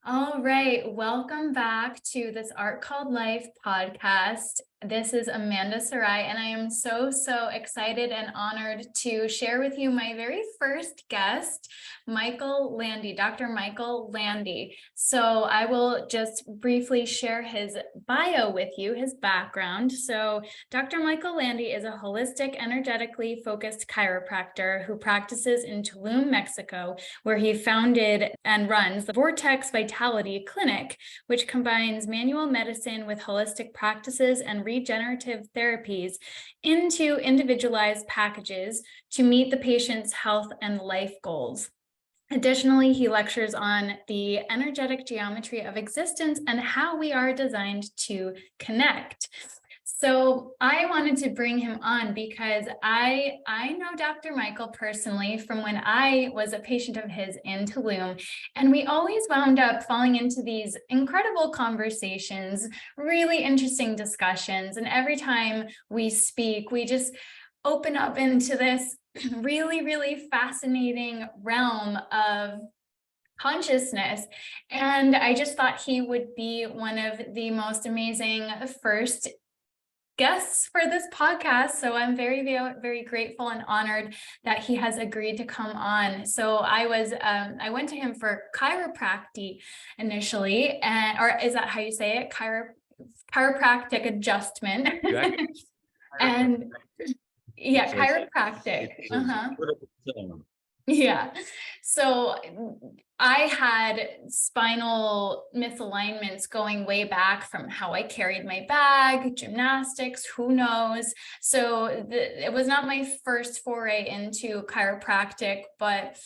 All right, welcome back to this Art Called Life podcast. This is Amanda Sarai, and I am so excited and honored to share with you my very first guest, Michael Lande, Dr. Michael Lande. So I will just briefly share his bio with you, his background. So Dr. Michael Lande is a holistic, energetically focused chiropractor who practices in Tulum, Mexico, where he founded and runs the Vortex Vitality Clinic, which combines manual medicine with holistic practices and regenerative therapies into individualized packages to meet the patient's health and life goals. Additionally, he lectures on the energetic geometry of existence and how we are designed to connect. So I wanted to bring him on because I know Dr. Michael personally from when I was a patient of his in Tulum, and we always wound up falling into these incredible conversations, really interesting discussions. And every time we speak, we just open up into this really fascinating realm of consciousness. And I just thought he would be one of the most amazing first guests for this podcast. So I'm very grateful and honored that he has agreed to come on. So I went to him for chiropractic initially, or is that how you say it? Chiropractic adjustment. Exactly. And yeah, It's chiropractic. it's a critical term. Yeah. So I had spinal misalignments going way back from how I carried my bag, gymnastics, who knows. So it was not my first foray into chiropractic, but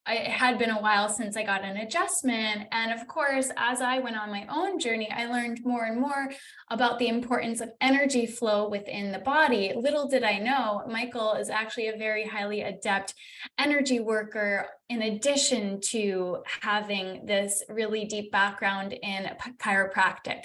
it had been a while since I got an adjustment. And of course, as I went on my own journey, I learned more and more about the importance of energy flow within the body. Little did I know, Michael is actually a very highly adept energy worker, in addition to having this really deep background in chiropractic.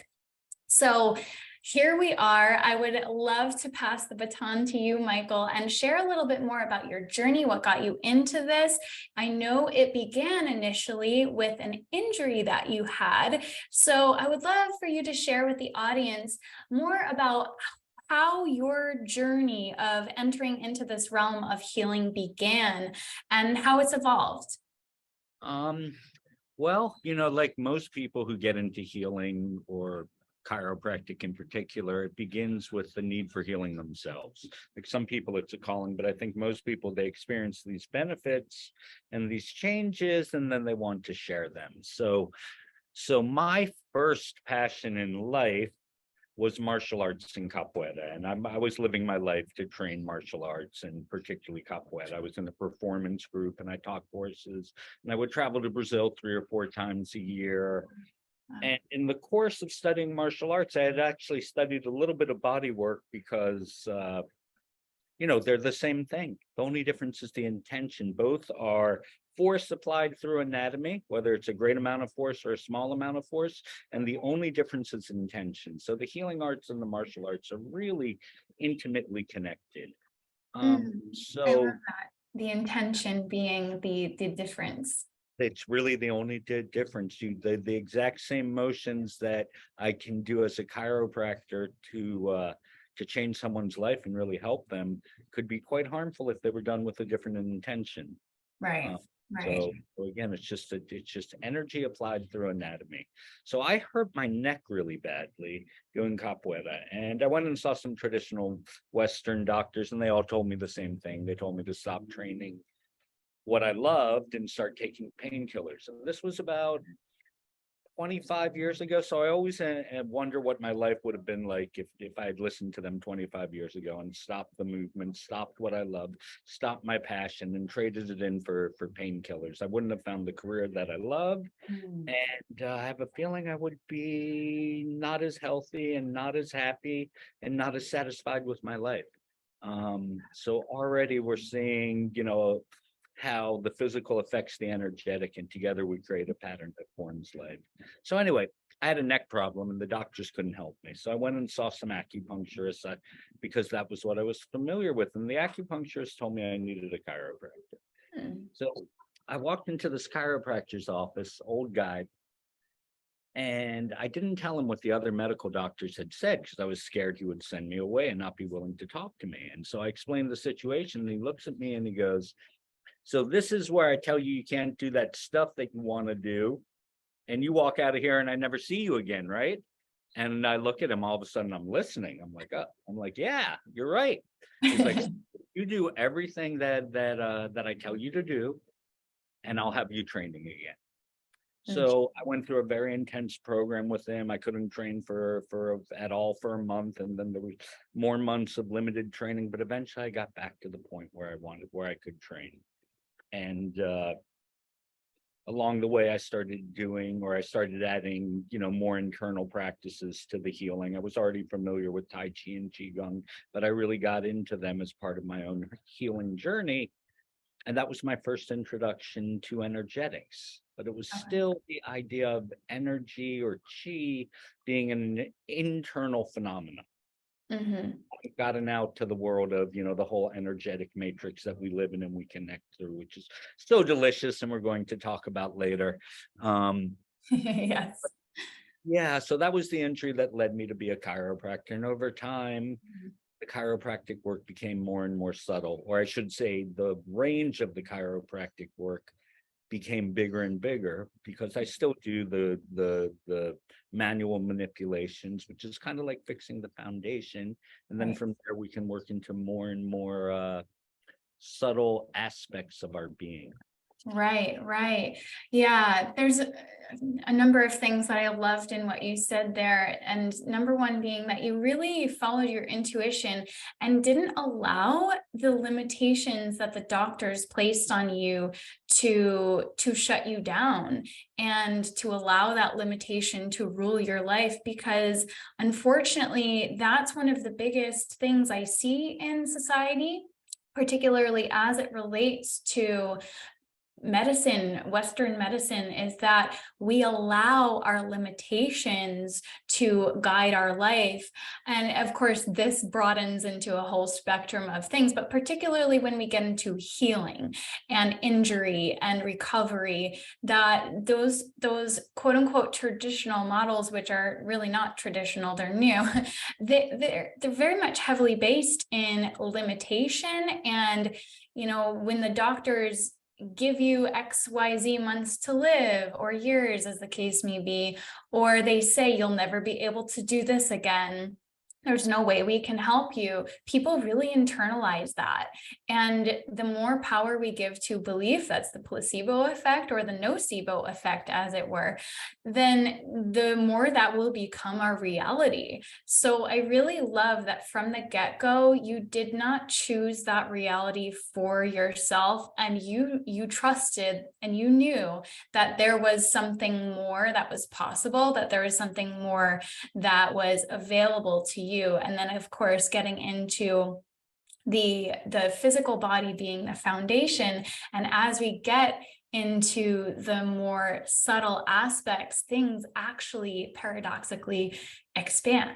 So here we are. I would love to pass the baton to you, Michael, and share a little bit more about your journey, what got you into this. I know it began initially with an injury that you had. So I would love for you to share with the audience more about how your journey of entering into this realm of healing began and how it's evolved. Well, like most people who get into healing or chiropractic in particular, it begins with the need for healing themselves. Like some people, it's a calling, but I think most people, they experience these benefits and these changes, and then they want to share them. So my first passion in life was martial arts and capoeira. And I was living my life to train martial arts, and particularly capoeira. I was in a performance group and I taught courses, and I would travel to Brazil 3 or 4 times a year. And in the course of studying martial arts, I had actually studied a little bit of body work because, they're the same thing. The only difference is the intention. Both are force applied through anatomy, whether it's a great amount of force or a small amount of force, and the only difference is intention. So the healing arts and the martial arts are really intimately connected. I love So that. The intention being the difference. it's really the only difference. The exact same motions that I can do as a chiropractor to change someone's life and really help them could be quite harmful if they were done with a different intention. Right. Uh, Right. so again, it's just energy applied through anatomy. So I hurt my neck really badly doing capoeira, and I went and saw some traditional Western doctors, and they all told me the same thing. They told me to stop training what I loved and start taking painkillers. And this was about 25 years ago. So I always wonder what my life would have been like if I had listened to them 25 years ago and stopped the movement, stopped what I loved, stopped my passion, and traded it in for painkillers. I wouldn't have found the career that I loved. And I have a feeling I would be not as healthy and not as happy and not as satisfied with my life. So already we're seeing, how the physical affects the energetic, and together we create a pattern that forms life. So anyway, I had a neck problem and the doctors couldn't help me. So I went and saw some acupuncturists because that was what I was familiar with. And the acupuncturist told me I needed a chiropractor. Hmm. So I walked into this chiropractor's office, old guy, And I didn't tell him what the other medical doctors had said because I was scared he would send me away and not be willing to talk to me. And so I explained the situation, and he looks at me and he goes, "So this is where I tell you can't do that stuff that you want to do, and you walk out of here and I never see you again, right?" And I look at him, all of a sudden I'm listening. I'm like, oh, I'm like, yeah, you're right. He's like, "You do everything that I tell you to do, and I'll have you training again." So I went through a very intense program with him. I couldn't train for at all for a month, and then there was more months of limited training. But eventually, I got back to the point where I could train. And along the way, I started adding, more internal practices to the healing. I was already familiar with Tai Chi and Qigong, but I really got into them as part of my own healing journey. And that was my first introduction to energetics. But it was still the idea of energy or chi being an internal phenomenon. I've gotten out to the world of, the whole energetic matrix that we live in and we connect through, which is so delicious, and we're going to talk about later. Yes. Yeah, so that was the entry that led me to be a chiropractor. And over time, the chiropractic work became more and more subtle, or I should say, the range of the chiropractic work became bigger and bigger, because I still do the manual manipulations, which is kind of like fixing the foundation, and then from there we can work into more and more subtle aspects of our being. Right, right. Yeah, there's a number of things that I loved in what you said there. And number one being that you really followed your intuition and didn't allow the limitations that the doctors placed on you to shut you down, and to allow that limitation to rule your life. Because unfortunately, that's one of the biggest things I see in society, particularly as it relates to medicine, Western medicine, is that we allow our limitations to guide our life. And of course, this broadens into a whole spectrum of things, but particularly when we get into healing and injury and recovery, that those quote unquote traditional models, which are really not traditional, they're new, they're very much heavily based in limitation. And when the doctors give you XYZ months to live, or years as the case may be, or they say you'll never be able to do this again, there's no way we can help you, people really internalize that. And the more power we give to belief, that's the placebo effect or the nocebo effect, as it were, then the more that will become our reality. So I really love that from the get-go, you did not choose that reality for yourself, and you trusted and you knew that there was something more that was possible, that there was something more that was available to you. And then of course, getting into the physical body being the foundation. And as we get into the more subtle aspects, things actually paradoxically expand.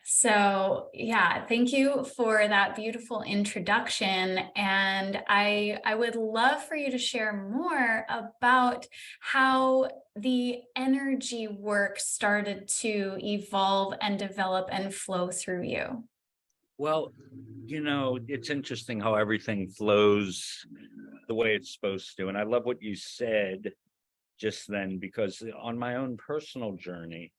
So yeah, thank you for that beautiful introduction. And I would love for you to share more about how the energy work started to evolve and develop and flow through you. Well, it's interesting how everything flows the way it's supposed to. And I love what you said just then, because on my own personal journey,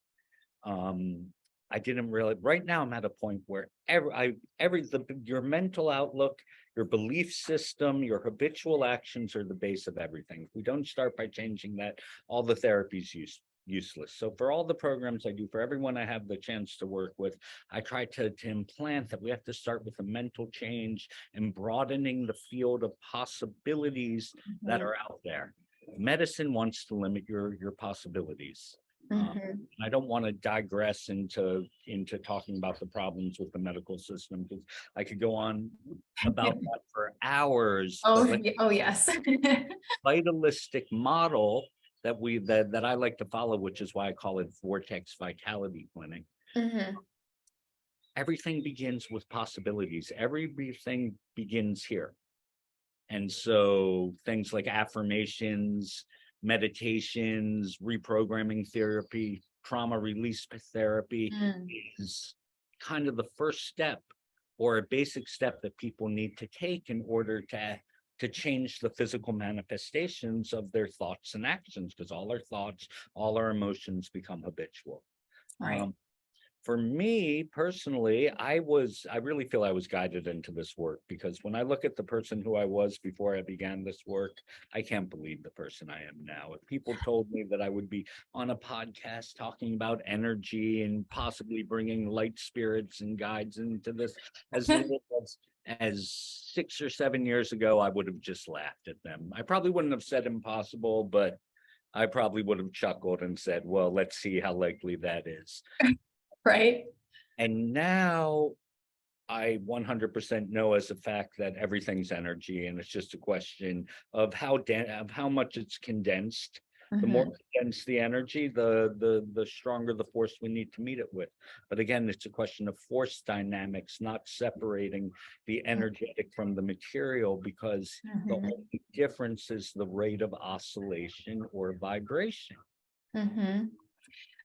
I didn't really. Right now, I'm at a point where your mental outlook, your belief system, your habitual actions are the base of everything. If we don't start by changing that, all the therapies useless. So for all the programs I do, for everyone I have the chance to work with, I try to implant that we have to start with a mental change and broadening the field of possibilities that are out there. Medicine wants to limit your possibilities. I don't want to digress into talking about the problems with the medical system, because I could go on about that for hours. Oh yes. Vitalistic model that I like to follow, which is why I call it Vortex Vitality Clinic. Everything begins with possibilities. Everything begins here. And so things like affirmations, meditations, reprogramming therapy, trauma release therapy is kind of the first step or a basic step that people need to take in order to change the physical manifestations of their thoughts and actions, because all our thoughts, all our emotions become habitual. Right. For me personally, I really feel I was guided into this work, because when I look at the person who I was before I began this work, I can't believe the person I am now. If people told me that I would be on a podcast talking about energy and possibly bringing light spirits and guides into this as little as 6 or 7 years ago, I would have just laughed at them. I probably wouldn't have said impossible, but I probably would have chuckled and said, well, let's see how likely that is. Right. And now I 100% know as a fact that everything's energy, and it's just a question of how much it's condensed. The more condensed the energy, the stronger the force we need to meet it with. But again, it's a question of force dynamics, not separating the energetic from the material, because the only difference is the rate of oscillation or vibration.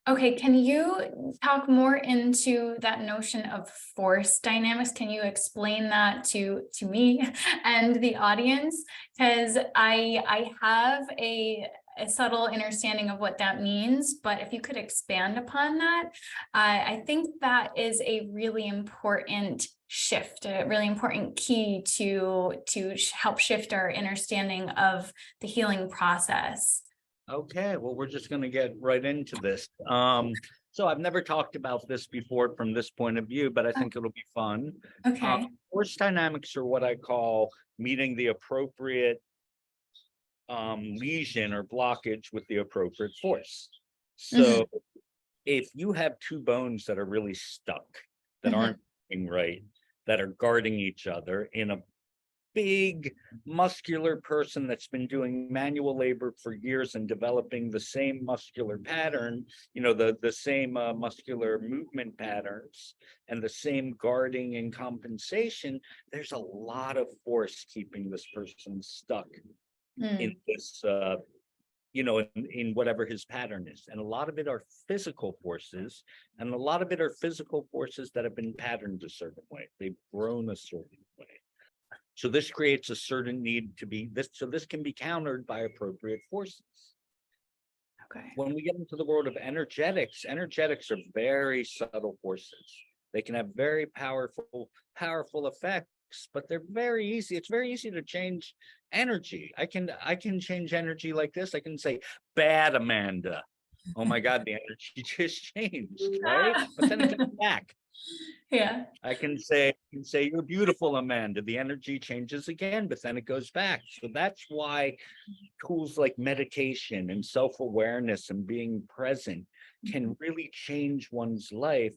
Okay, can you talk more into that notion of force dynamics? Can you explain that to me and the audience? Because I have a subtle understanding of what that means, but if you could expand upon that, I think that is a really important shift, a really important key to help shift our understanding of the healing process. Okay, well, we're just going to get right into this. So I've never talked about this before from this point of view, but I think it'll be fun. Okay. Force dynamics are what I call meeting the appropriate lesion or blockage with the appropriate force. So if you have two bones that are really stuck, that aren't working right, that are guarding each other in a big muscular person that's been doing manual labor for years and developing the same muscular pattern, the same muscular movement patterns and the same guarding and compensation, there's a lot of force keeping this person stuck in this in whatever his pattern is. And a lot of it are physical forces, and a lot of it are physical forces that have been patterned a certain way. They've grown a certain way. So this creates a certain need to be this. So this can be countered by appropriate forces. Okay. When we get into the world of energetics are very subtle forces. They can have very powerful effects, but they're very easy. It's very easy to change energy. I can change energy like this. I can say, bad Amanda. Oh my God, the energy just changed, right? But then it comes back. Yeah. I can say, you're beautiful, Amanda. The energy changes again, but then it goes back. So that's why tools like meditation and self-awareness and being present can really change one's life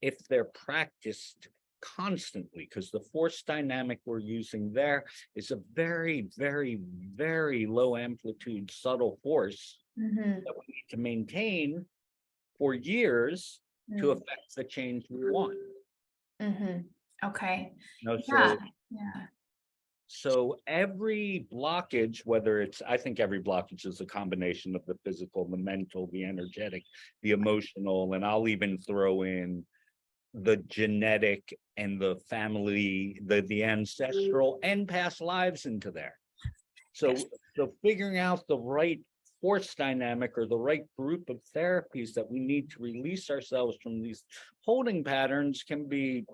if they're practiced constantly, because the force dynamic we're using there is a very, very, very low amplitude, subtle force that we need to maintain for years to affect the change we want. Okay. So every blockage, I think every blockage is a combination of the physical, the mental, the energetic, the emotional, and I'll even throw in the genetic and the family, the ancestral and past lives into there. So figuring out the right force dynamic or the right group of therapies that we need to release ourselves from these holding patterns can be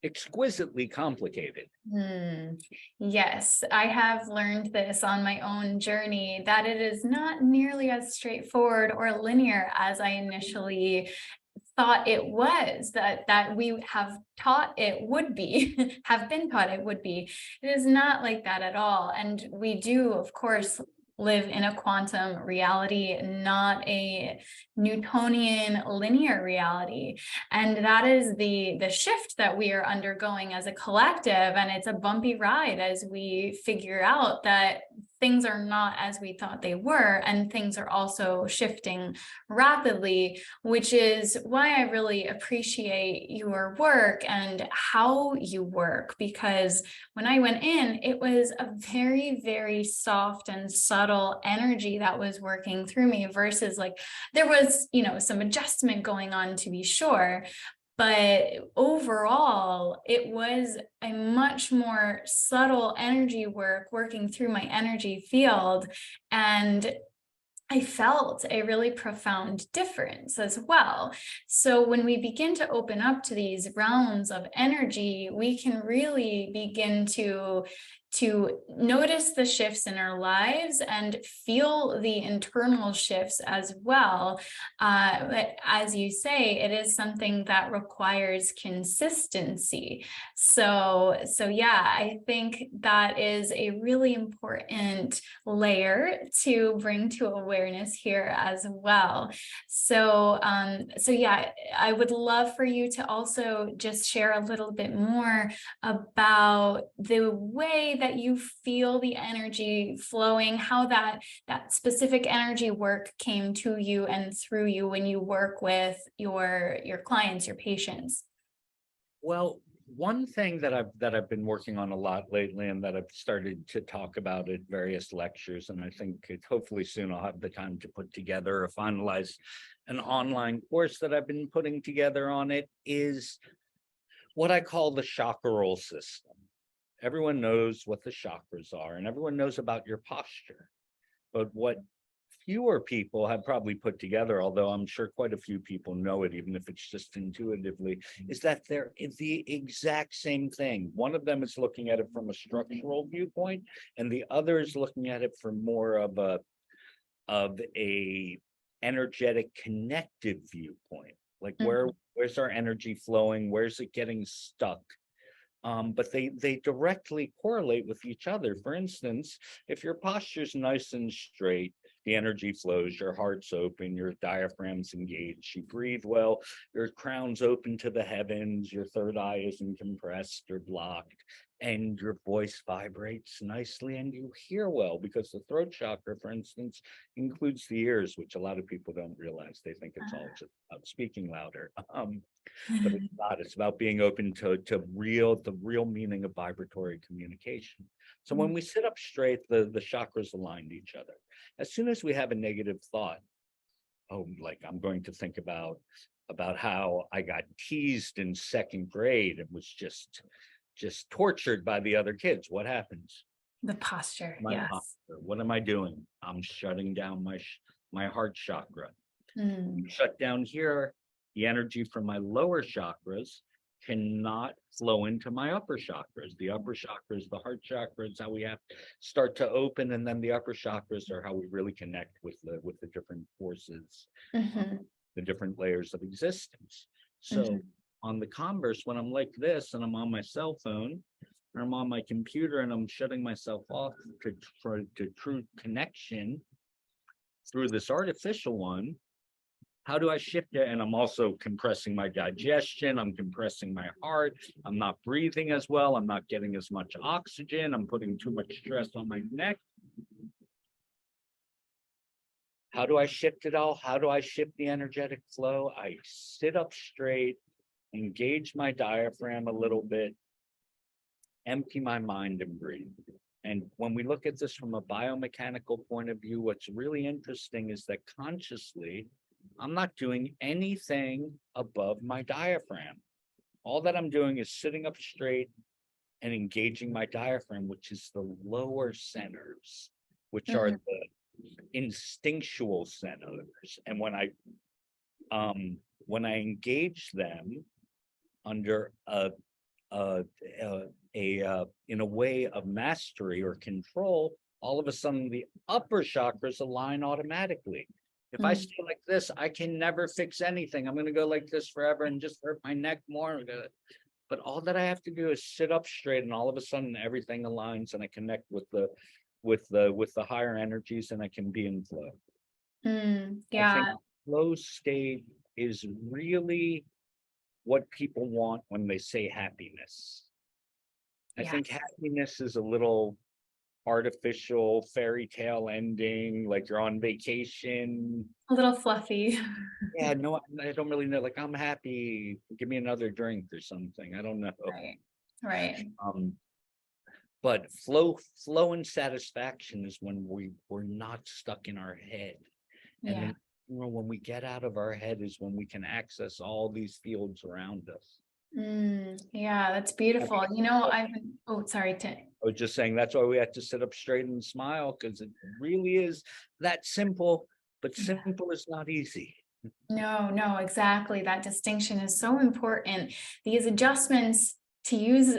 exquisitely complicated. Yes, I have learned this on my own journey, that it is not nearly as straightforward or linear as I initially thought it was, that we have taught it would be, have been taught it would be. It is not like that at all. And we do, of course, live in a quantum reality, not a Newtonian linear reality. And that is the shift that we are undergoing as a collective. And it's a bumpy ride as we figure out that things are not as we thought they were, and things are also shifting rapidly, which is why I really appreciate your work and how you work. Because when I went in, it was a very, very soft and subtle energy that was working through me, versus like there was, some adjustment going on, to be sure. But overall, it was a much more subtle energy work working through my energy field. And I felt a really profound difference as well. So when we begin to open up to these realms of energy, we can really begin to notice the shifts in our lives and feel the internal shifts as well. But as you say, it is something that requires consistency. So yeah, I think that is a really important layer to bring to awareness here as well. So yeah, I would love for you to also just share a little bit more about the way that you feel the energy flowing, how that specific energy work came to you and through you when you work with your clients, your patients. Well, one thing that I've been working on a lot lately, and that I've started to talk about at various lectures, and I think hopefully soon I'll have the time to put together or finalize an online course that I've been putting together on it, is what I call the chakral system. Everyone knows what the chakras are, and everyone knows about your posture. But what fewer people have probably put together, although I'm sure quite a few people know it, even if it's just intuitively, is that they're the exact same thing. One of them is looking at it from a structural viewpoint, and the other is looking at it from more of a energetic connective viewpoint. Like where's our energy flowing? Where's it getting stuck? But they directly correlate with each other. For instance, if your posture's nice and straight, the energy flows, your heart's open, your diaphragm's engaged, you breathe well, your crown's open to the heavens, your third eye isn't compressed or blocked, and your voice vibrates nicely and you hear well, because the throat chakra, for instance, includes the ears, which a lot of people don't realize. They think it's all just about speaking louder. But it's not. It's about being open to the real meaning of vibratory communication. So when we sit up straight, the chakras align to each other. As soon as we have a negative thought, like I'm going to think about how I got teased in second grade and was just tortured by the other kids, what happens? The posture, My yes. posture. What am I doing? I'm shutting down my heart chakra. Shut down here, the energy from my lower chakras cannot flow into my upper chakras. The upper chakras, the heart chakra, is how we have to start to open, and then the upper chakras are how we really connect with the different forces, the different layers of existence. So on the converse, when I'm like this and I'm on my cell phone or I'm on my computer and I'm shutting myself off to true connection through this artificial one, how do I shift it? And I'm also compressing my digestion. I'm compressing my heart. I'm not breathing as well. I'm not getting as much oxygen. I'm putting too much stress on my neck. How do I shift it all? How do I shift the energetic flow? I sit up straight, engage my diaphragm a little bit, empty my mind, and breathe. And when we look at this from a biomechanical point of view, what's really interesting is that consciously, I'm not doing anything above my diaphragm. All that I'm doing is sitting up straight and engaging my diaphragm, which is the lower centers, which are the instinctual centers. And when I engage them under in a way of mastery or control, all of a sudden the upper chakras align automatically. If I stay like this, I can never fix anything. I'm going to go like this forever and just hurt my neck more. But all that I have to do is sit up straight, and all of a sudden everything aligns, and I connect with the higher energies, and I can be in flow. I think flow state is really what people want when they say happiness. I think happiness is a little artificial fairy tale ending, like you're on vacation. A little fluffy. Yeah, no, I don't really know. Like, I'm happy. Give me another drink or something. I don't know. Right. Right. Um, but flow and satisfaction is when we're not stuck in our head. And Yeah. then, when we get out of our head is when we can access all these fields around us. Yeah, that's I beautiful. mean, Oh, sorry, to I was just saying that's why we have to sit up straight and smile, because it really is that simple, but yeah. simple is not easy. No, no, exactly. That distinction is so important. These adjustments, to use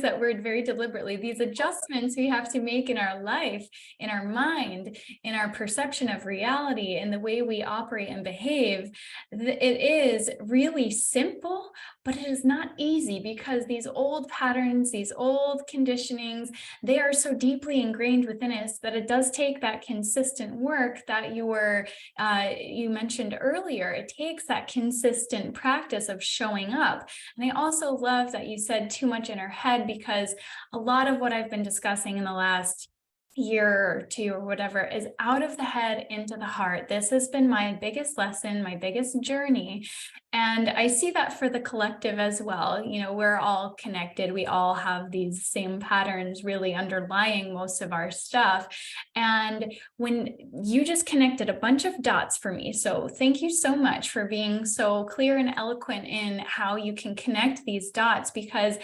that word very deliberately, these adjustments we have to make in our life, in our mind, in our perception of reality, in the way we operate and behave, it is really simple, but it is not easy because these old patterns, these old conditionings, they are so deeply ingrained within us that it does take that consistent work that you mentioned earlier. It takes that consistent practice of showing up. And I also love that you said too much in our head, because a lot of what I've been discussing in the last year or two or whatever is out of the head into the heart. This has been my biggest lesson, my biggest journey. And I see that for the collective as well. We're all connected. We all have these same patterns really underlying most of our stuff. And when you just connected a bunch of dots for me, so thank you so much for being so clear and eloquent in how you can connect these dots, because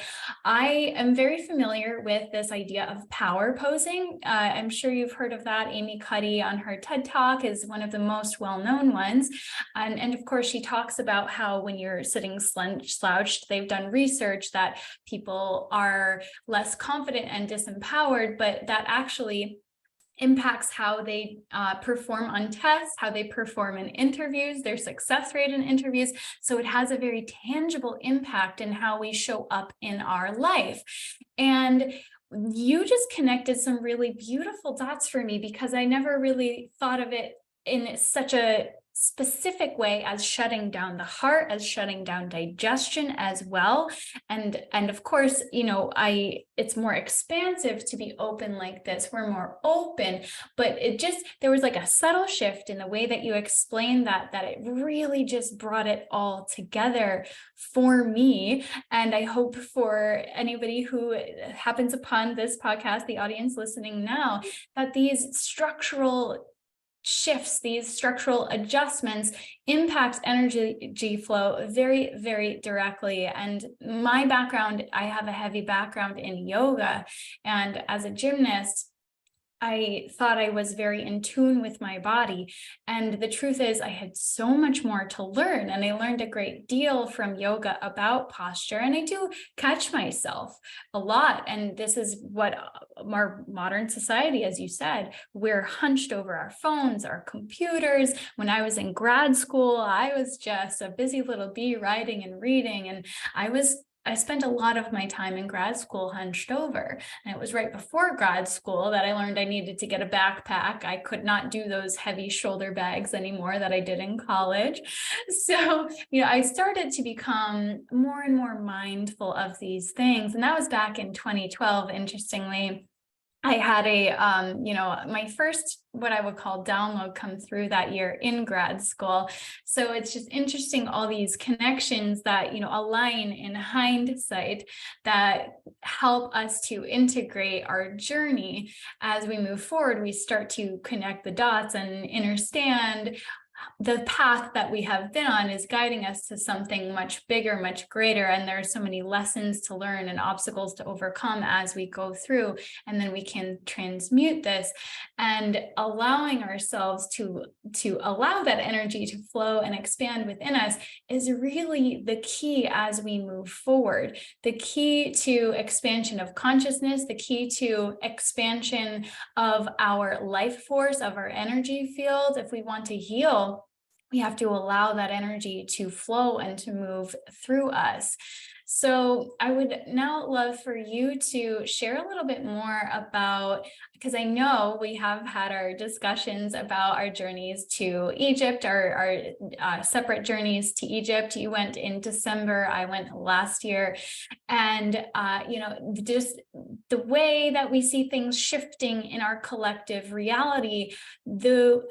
I am very familiar with this idea of power posing. I'm sure you've heard of that. Amy Cuddy on her TED Talk is one of the most well-known ones. And of course, she talks about how when you're sitting slouched, they've done research that people are less confident and disempowered, but that actually impacts how they perform on tests, how they perform in interviews, their success rate in interviews. So it has a very tangible impact in how we show up in our life. And you just connected some really beautiful dots for me, because I never really thought of it in such a specific way as shutting down the heart, as shutting down digestion as well. And of course, it's more expansive to be open like this. We're more open, but there was like a subtle shift in the way that you explained that it really just brought it all together for me. And I hope for anybody who happens upon this podcast, the audience listening now, that these structural shifts, these structural adjustments impact energy flow very, very directly. And my background, I have a heavy background in yoga, and as a gymnast, I thought I was very in tune with my body. And the truth is, I had so much more to learn. And I learned a great deal from yoga about posture. And I do catch myself a lot. And this is what our modern society, as you said, we're hunched over our phones, our computers. When I was in grad school, I was just a busy little bee writing and reading. And I spent a lot of my time in grad school hunched over. And it was right before grad school that I learned I needed to get a backpack. I could not do those heavy shoulder bags anymore that I did in college. So, I started to become more and more mindful of these things. And that was back in 2012, interestingly. I had my first, what I would call download come through that year in grad school. So it's just interesting, all these connections that, align in hindsight that help us to integrate our journey as we move forward. We start to connect the dots and understand the path that we have been on is guiding us to something much bigger, much greater. And there are so many lessons to learn and obstacles to overcome as we go through. And then we can transmute this, and allowing ourselves to allow that energy to flow and expand within us is really the key as we move forward. The key to expansion of consciousness, the key to expansion of our life force, of our energy field. If we want to heal, we have to allow that energy to flow and to move through us. So I would now love for you to share a little bit more about, because I know we have had our discussions about our journeys to Egypt, our separate journeys to Egypt. You went in December, I went last year. And, just the way that we see things shifting in our collective reality, the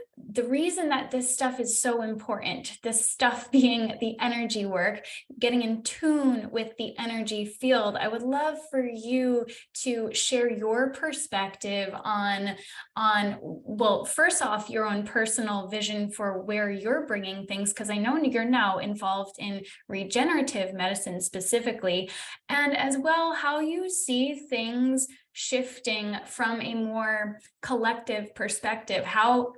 reason that this stuff is so important, this stuff being the energy work, getting in tune with the energy field, I would love for you to share your perspective on well, first off, your own personal vision for where you're bringing things, because I know you're now involved in regenerative medicine specifically, and as well how you see things shifting from a more collective perspective, how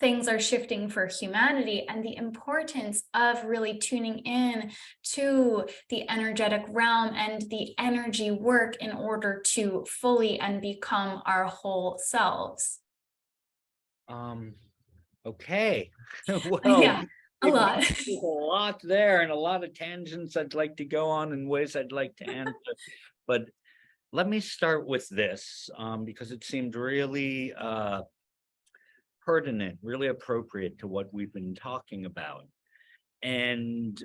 things are shifting for humanity, and the importance of really tuning in to the energetic realm and the energy work in order to fully and become our whole selves. Okay. Well, Yeah, a it, lot. there's a lot there and a lot of tangents I'd like to go on and ways I'd like to answer. But let me start with this, because it seemed really pertinent, really appropriate to what we've been talking about. And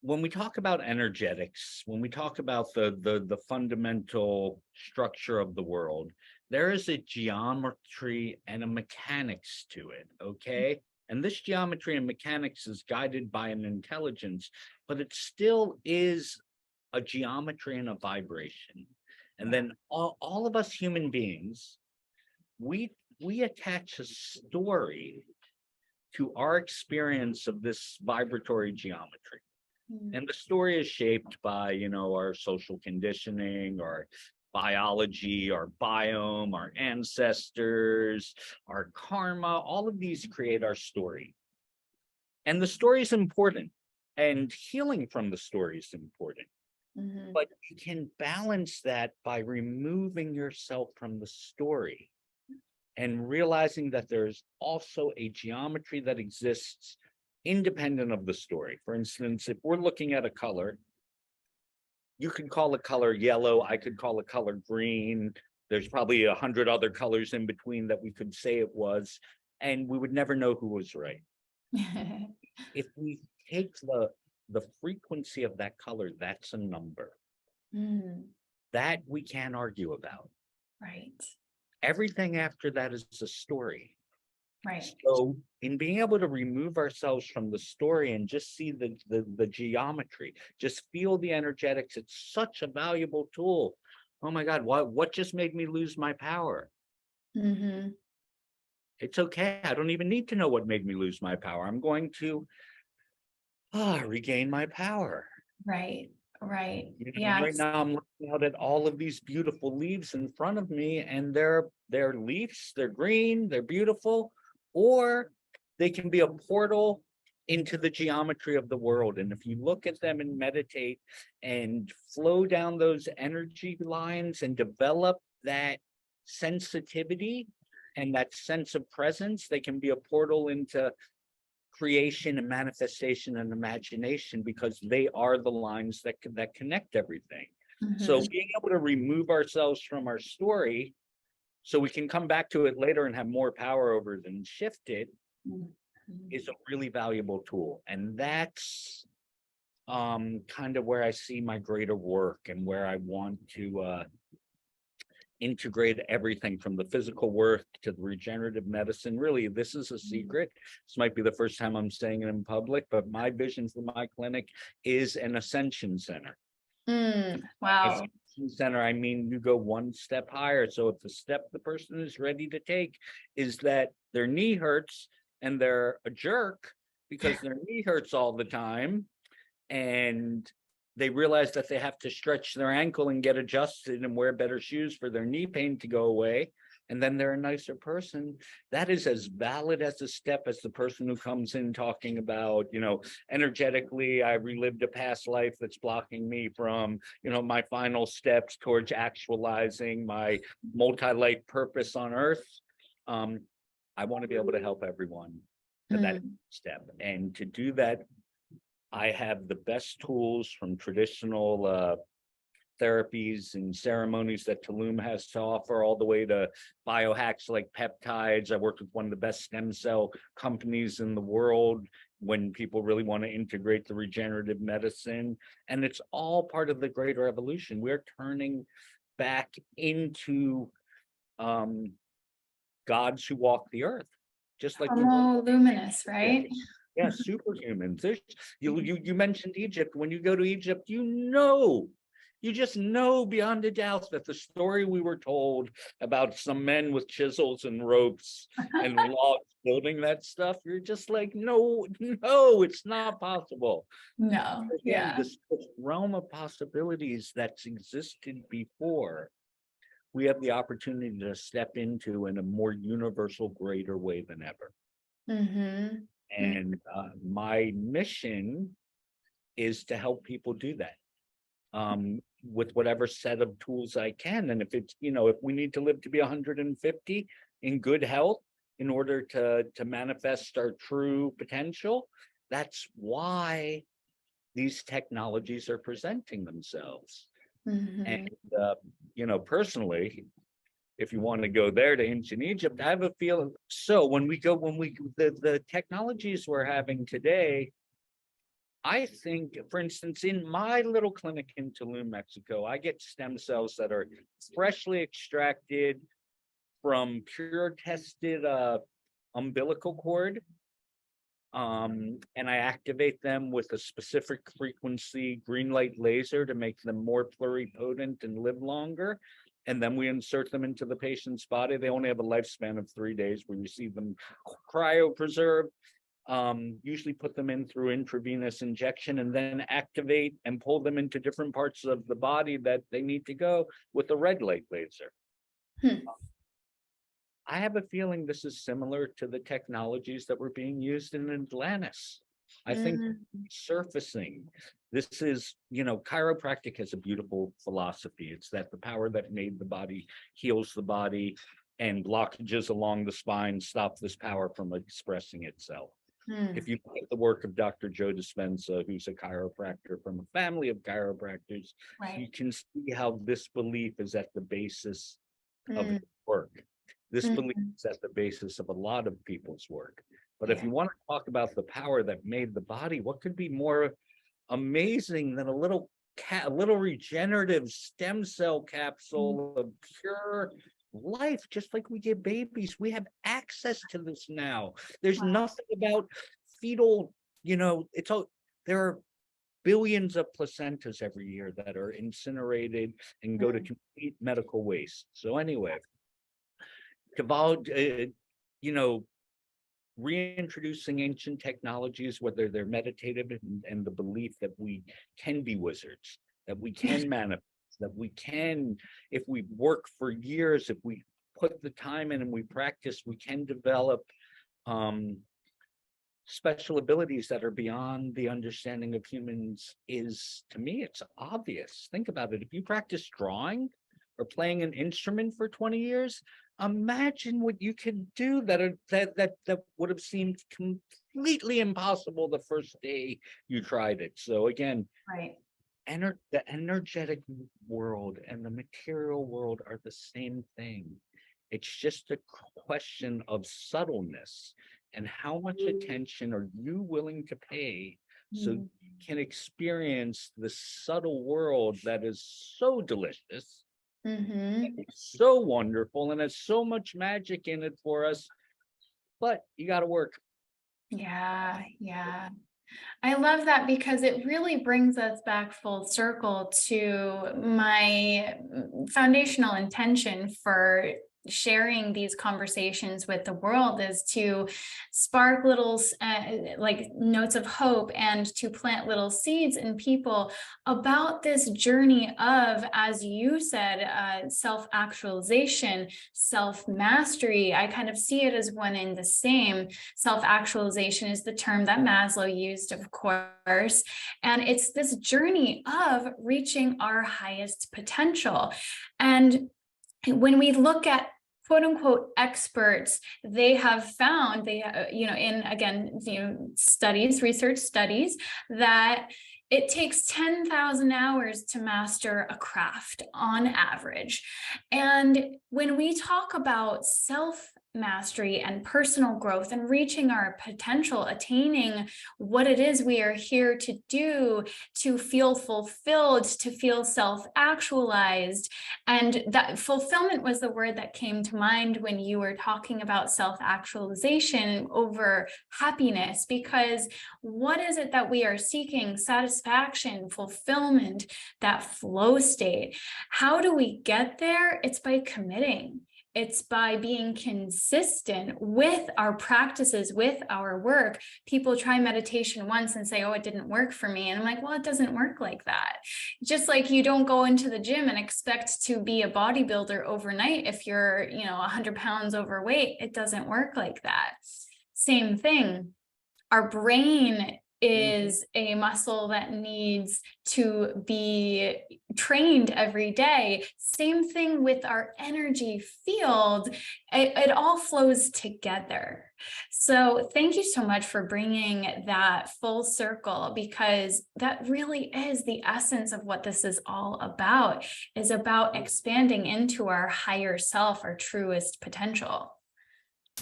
when we talk about energetics, when we talk about the fundamental structure of the world, there is a geometry and a mechanics to it, okay? And this geometry and mechanics is guided by an intelligence, but it still is a geometry and a vibration. And then all of us human beings, we attach a story to our experience of this vibratory geometry. And the story is shaped by, our social conditioning, our biology, our biome, our ancestors, our karma. All of these create our story. And the story is important, and healing from the story is important. But you can balance that by removing yourself from the story and realizing that there's also a geometry that exists independent of the story. For instance, if we're looking at a color, you could call a color yellow, I could call a color green. There's probably 100 other colors in between that we could say it was, and we would never know who was right. If we take the frequency of that color, that's a number. That we can't argue about. Right. Everything after that is a story. Right. So in being able to remove ourselves from the story and just see the geometry, just feel the energetics, it's such a valuable tool. Oh my God, what just made me lose my power? It's okay. I don't even need to know what made me lose my power. I'm going to regain my power. Right. Right. Right now I'm looking out at all of these beautiful leaves in front of me, and they're leaves, they're green, they're beautiful, or they can be a portal into the geometry of the world. And if you look at them and meditate and flow down those energy lines and develop that sensitivity and that sense of presence, they can be a portal into creation and manifestation and imagination, because they are the lines that connect everything. So being able to remove ourselves from our story so we can come back to it later and have more power over it and shift it is a really valuable tool. And that's kind of where I see my greater work and where I want to integrate everything from the physical work to the regenerative medicine. Really, this is a secret. This might be the first time I'm saying it in public, but my vision for my clinic is an ascension center. Wow. Ascension center, I mean, you go one step higher. So if the step the person is ready to take is that their knee hurts and they're a jerk because their knee hurts all the time, and they realize that they have to stretch their ankle and get adjusted and wear better shoes for their knee pain to go away, and then they're a nicer person, that is as valid as a step as the person who comes in talking about, energetically, I relived a past life that's blocking me from, my final steps towards actualizing my multi-life purpose on earth. I want to be able to help everyone to that step, and to do that I have the best tools from traditional therapies and ceremonies that Tulum has to offer, all the way to biohacks like peptides. I worked with one of the best stem cell companies in the world when people really want to integrate the regenerative medicine. And it's all part of the greater evolution. We're turning back into gods who walk the earth, just like we Homo luminous, did. right? Yeah, superhumans. You mentioned Egypt. When you go to Egypt, you just know beyond a doubt that the story we were told about some men with chisels and ropes and logs building that stuff, you're just like, no, it's not possible. No, Again, yeah. this realm of possibilities that's existed before, we have the opportunity to step into in a more universal, greater way than ever. Mm-hmm. And my mission is to help people do that with whatever set of tools I can. And if it's, if we need to live to be 150 in good health in order to manifest our true potential, that's why these technologies are presenting themselves. Mm-hmm. And, personally, if you want to go there to ancient Egypt, I have a feeling. So the technologies we're having today, I think, for instance, in my little clinic in Tulum, Mexico, I get stem cells that are freshly extracted from pure tested umbilical cord. And I activate them with a specific frequency green light laser to make them more pluripotent and live longer. And then we insert them into the patient's body. They only have a lifespan of 3 days. We receive them cryopreserved, usually put them in through intravenous injection, and then activate and pull them into different parts of the body that they need to go with a red light laser. I have a feeling this is similar to the technologies that were being used in Atlantis. I think surfacing. This is, chiropractic has a beautiful philosophy. It's that the power that made the body heals the body, and blockages along the spine stop this power from expressing itself. If you look at the work of Dr. Joe Dispenza, who's a chiropractor from a family of chiropractors, Right. you can see how this belief is at the basis of his work. This belief is at the basis of a lot of people's work. But if you want to talk about the power that made the body, what could be more amazing than a little regenerative stem cell capsule of pure life, just like we give babies? We have access to this now. There's nothing about fetal, it's all, there are billions of placentas every year that are incinerated and go to complete medical waste. So anyway, reintroducing ancient technologies, whether they're meditative, and the belief that we can be wizards, that we can manifest, that we can, if we work for years, if we put the time in and we practice, we can develop special abilities that are beyond the understanding of humans. Is, to me, it's obvious. Think about it. If you practice drawing or playing an instrument for 20 years, imagine what you could do that would have seemed completely impossible the first day you tried it. So again, Right. The energetic world and the material world are the same thing. It's just a question of subtleness and how much attention are you willing to pay so you can experience the subtle world that is so delicious, so wonderful, and has so much magic in it for us. But you got to work. Yeah. I love that, because it really brings us back full circle to my foundational intention for sharing these conversations with the world, is to spark little like notes of hope, and to plant little seeds in people about this journey of, as you said, self-actualization, self-mastery. I kind of see it as one and the same. Self-actualization is the term that Maslow used, of course, and it's this journey of reaching our highest potential. And when we look at quote unquote experts, they have found, in again, research studies, that it takes 10,000 hours to master a craft on average. And when we talk about self mastery and personal growth and reaching our potential, attaining what it is we are here to do, to feel fulfilled, to feel self-actualized. And that fulfillment was the word that came to mind when you were talking about self-actualization over happiness, because what is it that we are seeking? Satisfaction, fulfillment, that flow state. How do we get there? It's by committing. It's by being consistent with our practices, with our work. People try meditation once and say, oh, it didn't work for me. And I'm like, well, it doesn't work like that. Just like you don't go into the gym and expect to be a bodybuilder overnight if you're, 100 pounds overweight. It doesn't work like that. Same thing. Our brain is a muscle that needs to be trained every day. Same thing with our energy field. It all flows together. So thank you so much for bringing that full circle, because that really is the essence of what this is all about, is about expanding into our higher self, our truest potential.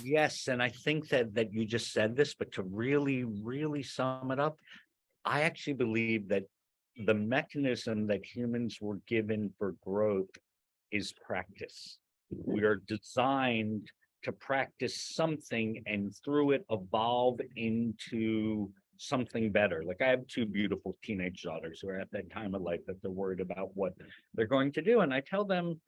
Yes, and I think that you just said this, but to really, really sum it up, I actually believe that the mechanism that humans were given for growth is practice. We are designed to practice something and through it evolve into something better. Like I have two beautiful teenage daughters who are at that time of life that they're worried about what they're going to do. And I tell them,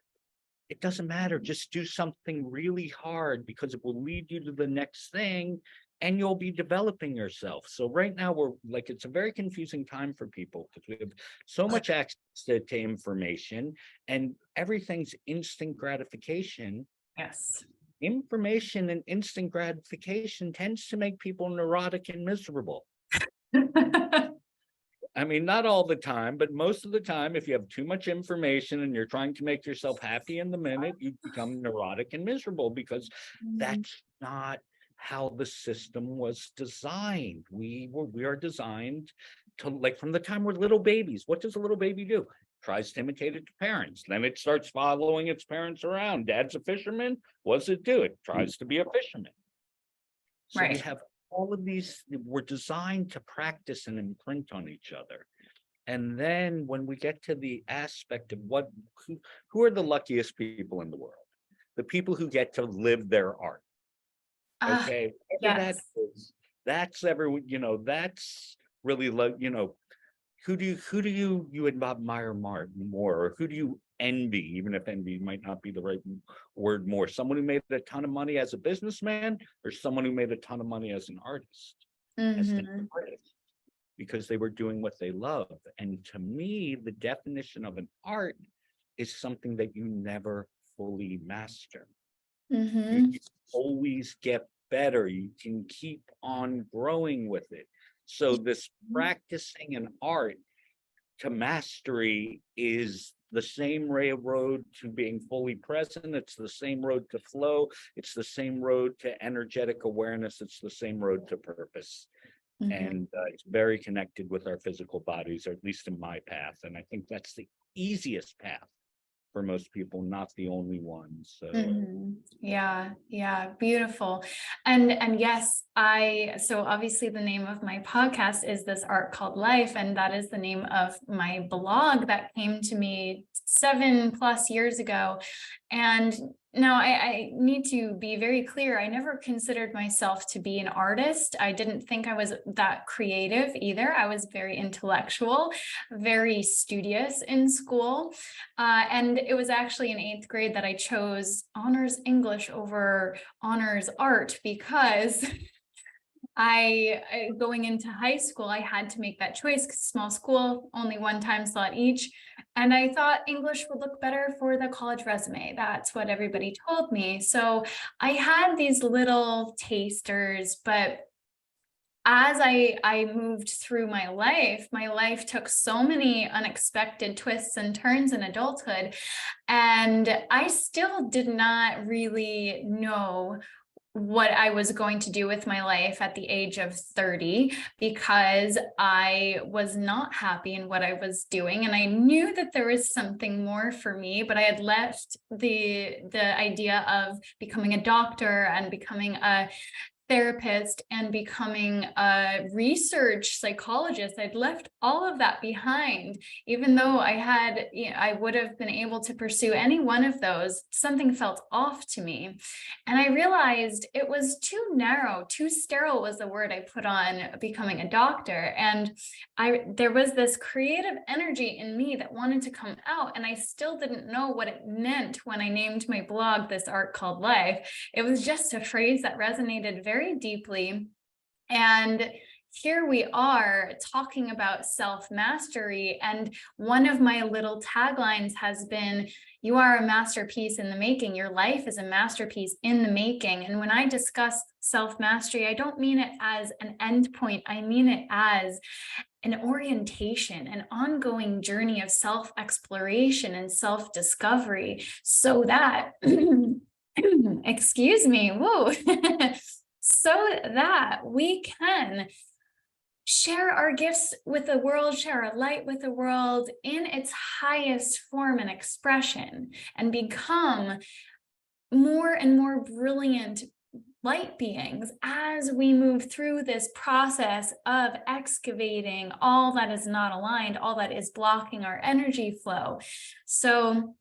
it doesn't matter. Just do something really hard because it will lead you to the next thing and you'll be developing yourself. So right now we're like, it's a very confusing time for people because we have so much access to information and everything's instant gratification. Yes. Information and instant gratification tends to make people neurotic and miserable. I mean, not all the time, but most of the time, if you have too much information and you're trying to make yourself happy in the minute, you become neurotic and miserable because that's not how the system was designed. We are designed to, like, from the time we're little babies. What does a little baby do? Tries to imitate its parents. Then it starts following its parents around. Dad's a fisherman. What does it do? It tries to be a fisherman. So we have all of these, we're designed to practice and imprint on each other. And then when we get to the aspect of who are the luckiest people in the world? The people who get to live their art. Okay. Yes. That's everyone, that's really, who do you admire more, or who do you envy, even if envy might not be the right word, more? Someone who made a ton of money as a businessman, or someone who made a ton of money as an artist, as an artist, because they were doing what they love. And to me, the definition of an art is something that you never fully master. You always get better. You can keep on growing with it. So this practicing an art to mastery is the same road to being fully present. It's the same road to flow. It's the same road to energetic awareness. It's the same road to purpose. And it's very connected with our physical bodies, or at least in my path. And I think that's the easiest path for most people, not the only one. So yeah, beautiful. And yes, so obviously the name of my podcast is This Art Called Life, and that is the name of my blog that came to me 7+ years ago. And now I need to be very clear. I never considered myself to be an artist. I didn't think I was that creative either. I was very intellectual, very studious in school. And it was actually in 8th grade that I chose honors English over honors art, because going into high school, I had to make that choice because small school, only one time slot each. And I thought English would look better for the college resume. That's what everybody told me. So I had these little tasters, but as I moved through my life took so many unexpected twists and turns in adulthood, and I still did not really know what I was going to do with my life at the age of 30, because I was not happy in what I was doing, and I knew that there was something more for me, but I had left the idea of becoming a doctor and becoming a therapist and becoming a research psychologist. I'd left all of that behind. Even though I had, I would have been able to pursue any one of those, something felt off to me. And I realized it was too narrow, too sterile was the word I put on becoming a doctor. And there was this creative energy in me that wanted to come out, and I still didn't know what it meant when I named my blog This Art Called Life. It was just a phrase that resonated very deeply. And here we are talking about self-mastery. And one of my little taglines has been, you are a masterpiece in the making. Your life is a masterpiece in the making. And when I discuss self-mastery, I don't mean it as an endpoint. I mean it as an orientation, an ongoing journey of self-exploration and self-discovery, so that excuse me, whoa, so that we can share our gifts with the world, share our light with the world in its highest form and expression, and become more and more brilliant light beings as we move through this process of excavating all that is not aligned, all that is blocking our energy flow. So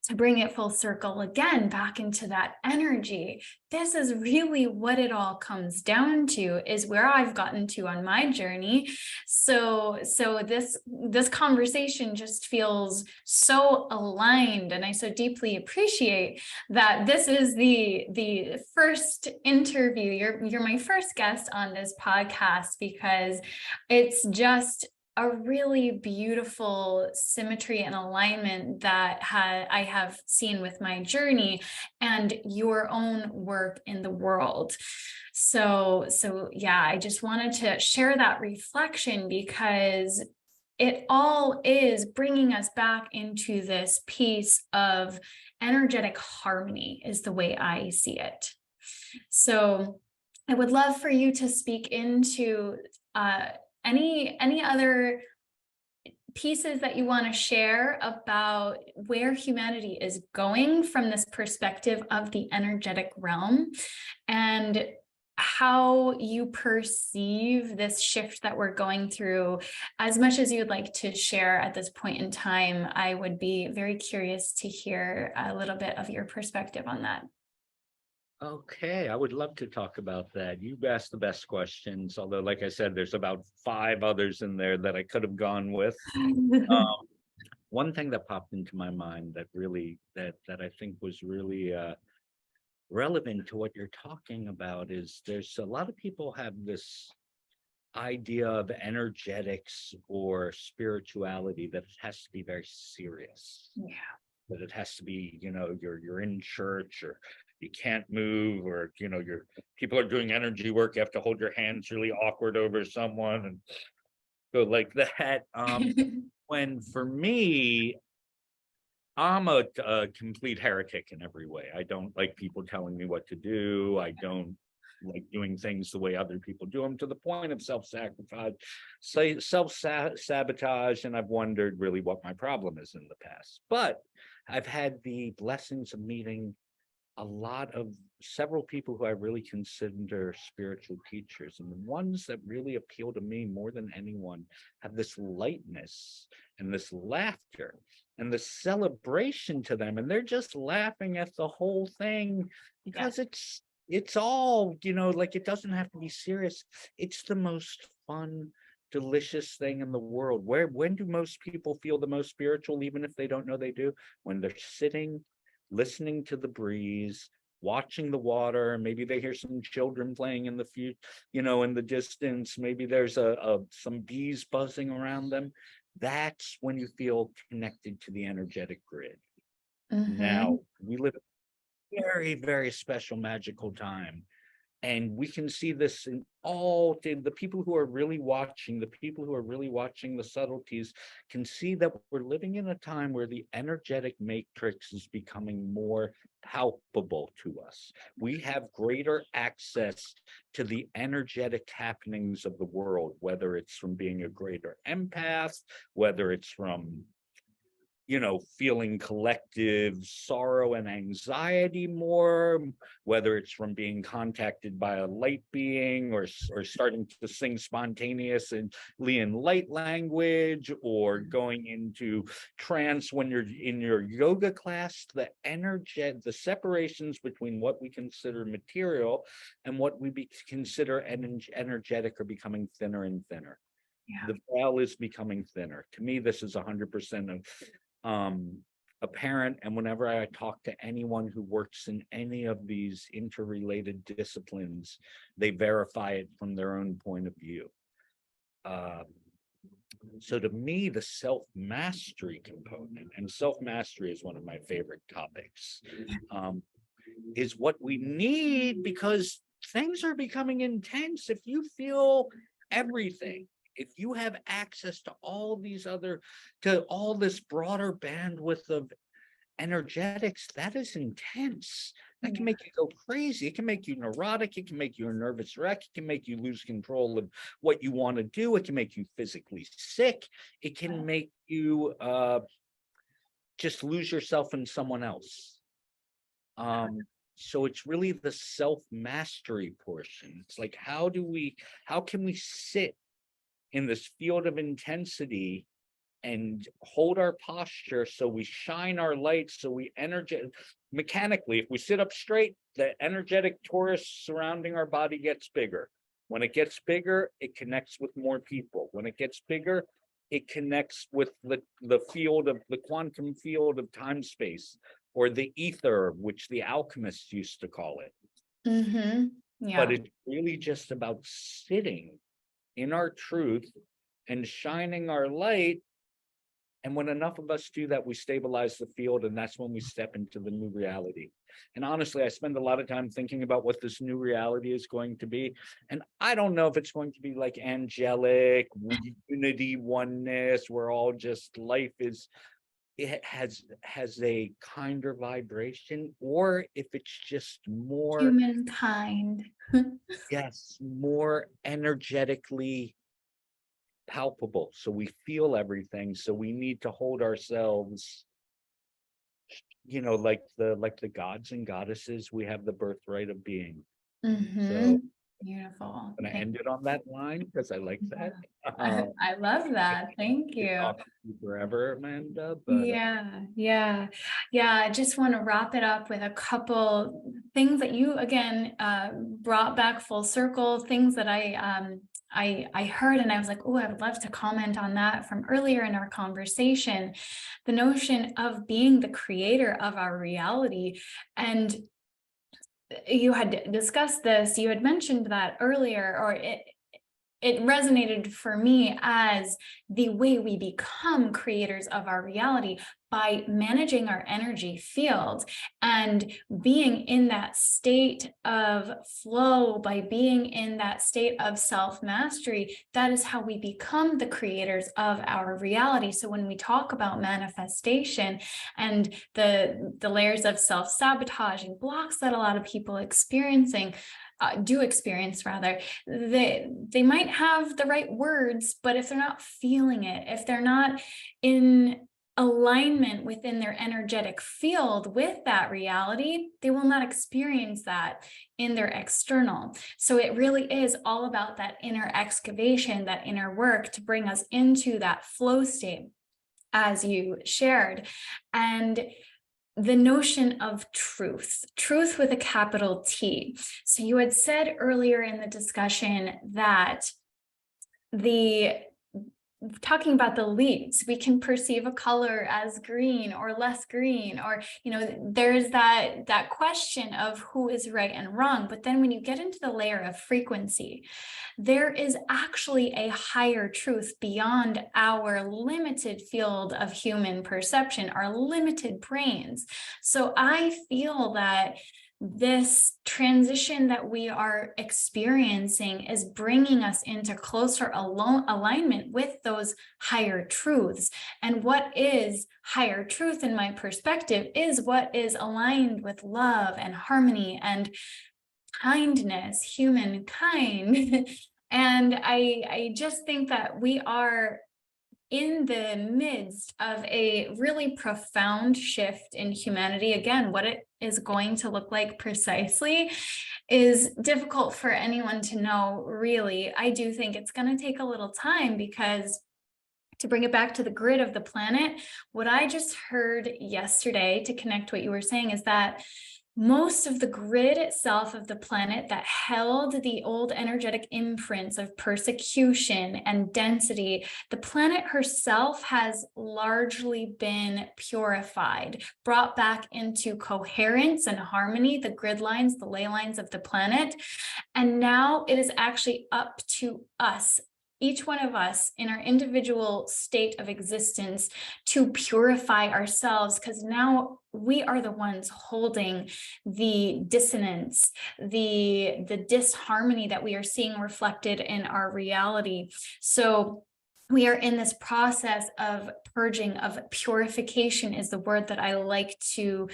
to bring it full circle again back into that energy, this is really what it all comes down to, is where I've gotten to on my journey. So this conversation just feels so aligned, and I so deeply appreciate that this is the first interview. You're my first guest on this podcast, because it's just a really beautiful symmetry and alignment that I have seen with my journey and your own work in the world. So yeah, I just wanted to share that reflection, because it all is bringing us back into this piece of energetic harmony, is the way I see it. So I would love for you to speak into any other pieces that you want to share about where humanity is going from this perspective of the energetic realm, and how you perceive this shift that we're going through. As much as you'd like to share at this point in time, I would be very curious to hear a little bit of your perspective on that. Okay, I would love to talk about that. You've asked the best questions, although, like I said, there's about 5 others in there that I could have gone with. One thing that popped into my mind that really that I think was really relevant to what you're talking about is there's a lot of people have this idea of energetics or spirituality that it has to be very serious. Yeah. That it has to be, you're in church, or you can't move, or your people are doing energy work, you have to hold your hands really awkward over someone and go like that. When for me, I'm a complete heretic in every way. I don't like people telling me what to do. I don't like doing things the way other people do them, to the point of self-sacrifice, self-sabotage, and I've wondered really what my problem is in the past. But I've had the blessings of meeting several people who I really consider spiritual teachers. And the ones that really appeal to me more than anyone have this lightness and this laughter and the celebration to them. And they're just laughing at the whole thing because it's all, like, it doesn't have to be serious. It's the most fun, delicious thing in the world. When do most people feel the most spiritual, even if they don't know they do? When they're sitting, listening to the breeze, watching the water. Maybe they hear some children playing in in the distance. Maybe there's some bees buzzing around them. That's when you feel connected to the energetic grid. Mm-hmm. Now, we live a very, very special, magical time And we can see this in all the people who are really watching, the subtleties can see that we're living in a time where the energetic matrix is becoming more palpable to us. We have greater access to the energetic happenings of the world, whether it's from being a greater empath, whether it's from feeling collective sorrow and anxiety more, whether it's from being contacted by a light being or starting to sing spontaneously in light language, or going into trance when you're in your yoga class. The separations between what we consider material and what we consider energetic are becoming thinner and thinner. Yeah. The veil is becoming thinner. To me, this is 100% of apparent. And whenever I talk to anyone who works in any of these interrelated disciplines, they verify it from their own point of view. So to me, the self-mastery component, and self-mastery is one of my favorite topics, is what we need, because things are becoming intense. If you feel everything, if you have access to all this broader bandwidth of energetics, that is intense. That can make you go crazy. It can make you neurotic. It can make you a nervous wreck. It can make you lose control of what you want to do. It can make you physically sick. It can make you just lose yourself in someone else. So it's really the self-mastery portion. It's like, how can we sit in this field of intensity and hold our posture so we shine our light, so we mechanically, if we sit up straight, the energetic torus surrounding our body gets bigger. When it gets bigger, it connects with more people. When it gets bigger, it connects with the quantum field of time space, or the ether, which the alchemists used to call it. Mm-hmm. Yeah. But it's really just about sitting in our truth and shining our light. And when enough of us do that, we stabilize the field, and that's when we step into the new reality. And honestly, I spend a lot of time thinking about what this new reality is going to be. And I don't know if it's going to be like angelic, unity, oneness, where all just it has a kinder vibration, or if it's just more humankind. yes, more energetically palpable, so we feel everything. So we need to hold ourselves, like the gods and goddesses. We have the birthright of being. So Beautiful. I'm gonna end it on that line because I like that. I love that. Thank you. Talk to you forever, Amanda. But I just want to wrap it up with a couple things that you again brought back full circle, things that I heard, and I was like, oh, I would love to comment on that from earlier in our conversation. The notion of being the creator of our reality. And you had discussed this, you had mentioned that earlier, or it resonated for me as the way we become creators of our reality by managing our energy field and being in that state of flow, by being in that state of self-mastery. That is how we become the creators of our reality. So when we talk about manifestation and the layers of self-sabotage and blocks that a lot of people do experience rather, they might have the right words, but if they're not feeling it, if they're not in alignment within their energetic field with that reality, they will not experience that in their external. So it really is all about that inner excavation, that inner work to bring us into that flow state, as you shared. And the notion of truth with a capital T. So you had said earlier in the discussion that talking about the leaves, we can perceive a color as green or less green, or, there's that question of who is right and wrong. But then when you get into the layer of frequency, there is actually a higher truth beyond our limited field of human perception, our limited brains. So I feel that this transition that we are experiencing is bringing us into closer alignment with those higher truths. And what is higher truth, in my perspective, is what is aligned with love and harmony and kindness, humankind. And I just think that we are in the midst of a really profound shift in humanity. Again, what it is going to look like precisely is difficult for anyone to know, really. I do think it's going to take a little time, because to bring it back to the grid of the planet, what I just heard yesterday, to connect what you were saying, is that most of the grid itself of the planet that held the old energetic imprints of persecution and density, the planet herself has largely been purified, brought back into coherence and harmony, the grid lines, the ley lines of the planet. And now it is actually up to us, each one of us in our individual state of existence, to purify ourselves, because now we are the ones holding the dissonance, the disharmony that we are seeing reflected in our reality. So we are in this process of purging, of purification is the word that I like to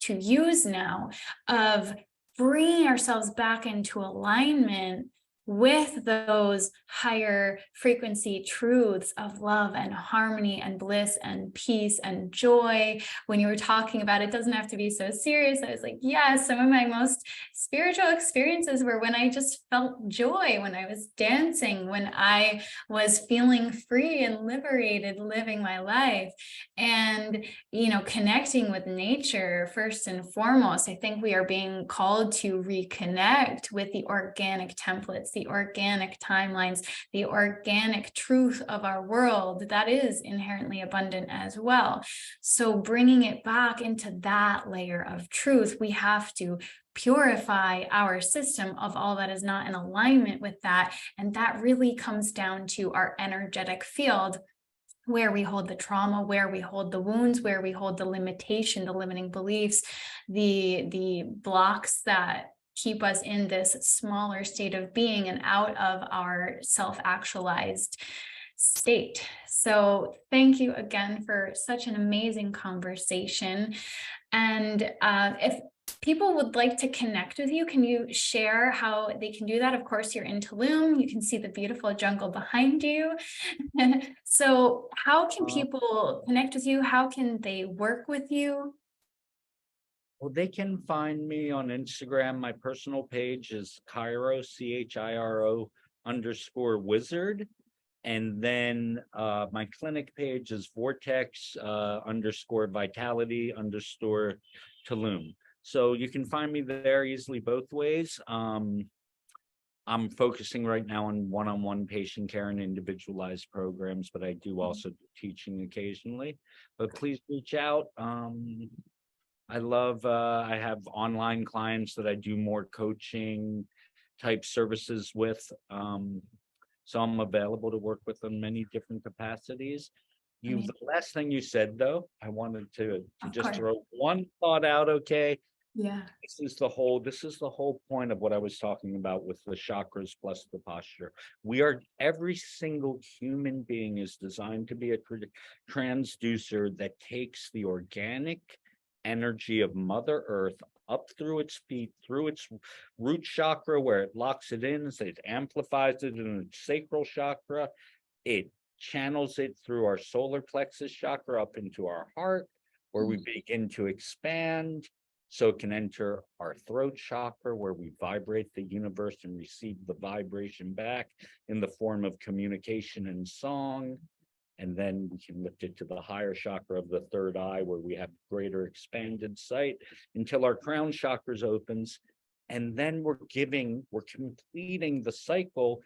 use now, of bringing ourselves back into alignment with those higher frequency truths of love and harmony and bliss and peace and joy. When you were talking about it doesn't have to be so serious, I was like, yeah, some of my most spiritual experiences were when I just felt joy, when I was dancing, when I was feeling free and liberated, living my life. And, connecting with nature first and foremost. I think we are being called to reconnect with the organic templates, the organic timelines, the organic truth of our world that is inherently abundant as well. So bringing it back into that layer of truth, we have to purify our system of all that is not in alignment with that. And that really comes down to our energetic field, where we hold the trauma, where we hold the wounds, where we hold the limitation, the limiting beliefs, the blocks that keep us in this smaller state of being and out of our self-actualized state. So thank you again for such an amazing conversation. And if people would like to connect with you, can you share how they can do that? Of course, you're in Tulum. You can see the beautiful jungle behind you. So how can people connect with you? How can they work with you? Well, they can find me on Instagram. My personal page is Chiro, CHIRO _wizard. And then my clinic page is Vortex _Vitality _Tulum. So you can find me there easily both ways. I'm focusing right now on one-on-one patient care and individualized programs, but I do also do teaching occasionally. But please reach out. I have online clients that I do more coaching type services with. So I'm available to work with in many different capacities. The last thing you said, though, I wanted to just throw one thought out, okay? Yeah. This is the whole point of what I was talking about with the chakras plus the posture. Every single human being is designed to be a transducer that takes the organic energy of Mother Earth up through its feet, through its root chakra, where it locks it in, so it amplifies it in its sacral chakra. It channels it through our solar plexus chakra up into our heart, where we begin to expand, so it can enter our throat chakra, where we vibrate the universe and receive the vibration back in the form of communication and song. And then we can lift it to the higher chakra of the third eye, where we have greater expanded sight until our crown chakras opens. And then we're completing the cycle,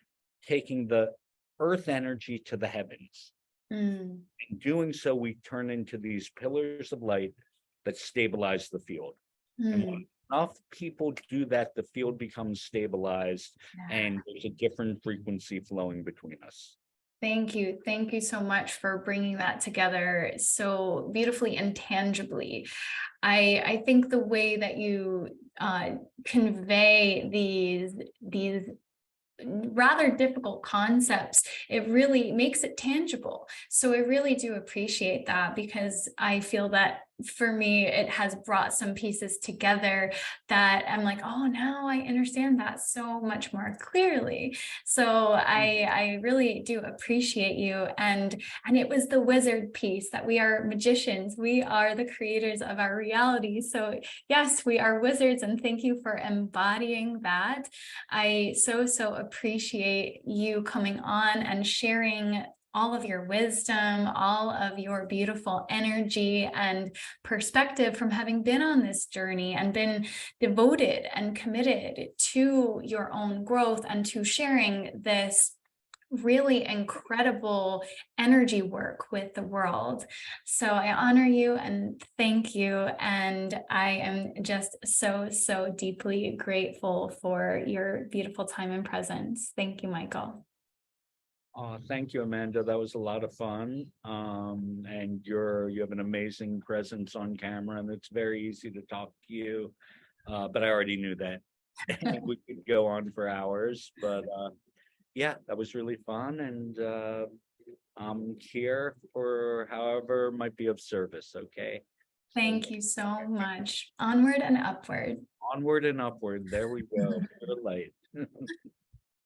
taking the earth energy to the heavens. In doing so, we turn into these pillars of light that stabilize the field. And when enough people do that, the field becomes stabilized and there's a different frequency flowing between us. Thank you. Thank you so much for bringing that together so beautifully and tangibly. I think the way that you convey these rather difficult concepts, it really makes it tangible. So I really do appreciate that, because I feel that for me, it has brought some pieces together that I'm like, oh, now I understand that so much more clearly. So I really do appreciate you. And it was the wizard piece, that we are magicians. We are the creators of our reality. So yes, we are wizards. And thank you for embodying that. I so appreciate you coming on and sharing all of your wisdom, all of your beautiful energy and perspective from having been on this journey and been devoted and committed to your own growth and to sharing this really incredible energy work with the world. So I honor you and thank you. And I am just so deeply grateful for your beautiful time and presence. Thank you, Michael. Thank you, Amanda. That was a lot of fun. And you have an amazing presence on camera, and it's very easy to talk to you. But I already knew that. We could go on for hours, but yeah, that was really fun. And I'm here for however might be of service. Okay. Thank you so much. Onward and upward. Onward and upward. There we go. For the light.